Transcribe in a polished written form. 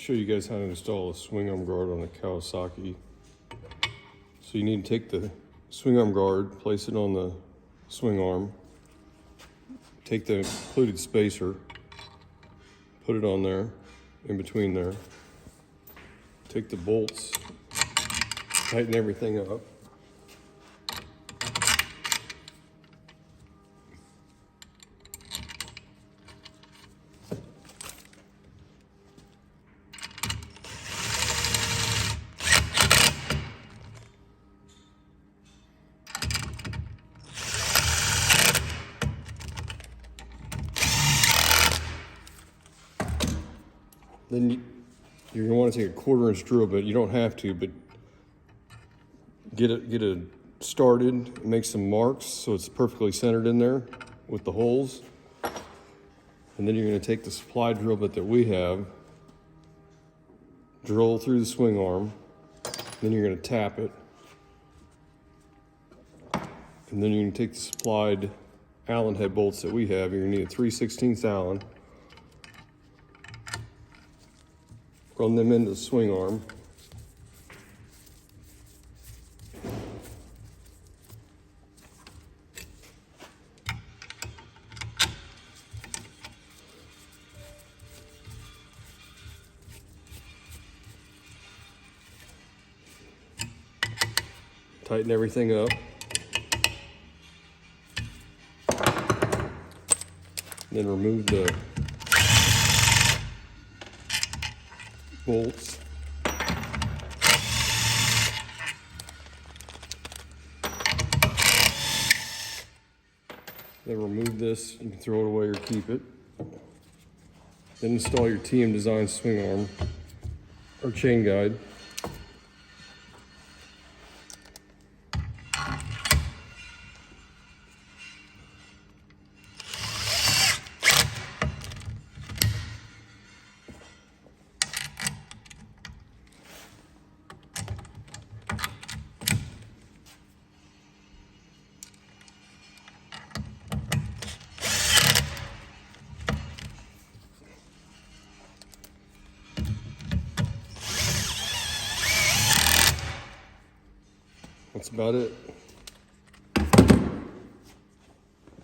show you guys how to install a swing arm guard on a Kawasaki. So you need to take the swing arm guard, place it on the swing arm, take the included spacer, put it on there, in between there, take the bolts, tighten everything up. Then you're gonna want to take a 1/4 inch drill bit. You don't have to, but get it started. Make some marks so it's perfectly centered in there with the holes. And then you're gonna take the supply drill bit that we have, drill through the swing arm. Then you're gonna tap it. And then you're gonna take the supplied Allen head bolts that we have. You're gonna need a 3/16 Allen. Run them into the swing arm. Tighten everything up. Then remove the bolts. Then remove this. You can throw it away or keep it. Then install your TM Design swing arm or chain guide. That's about it.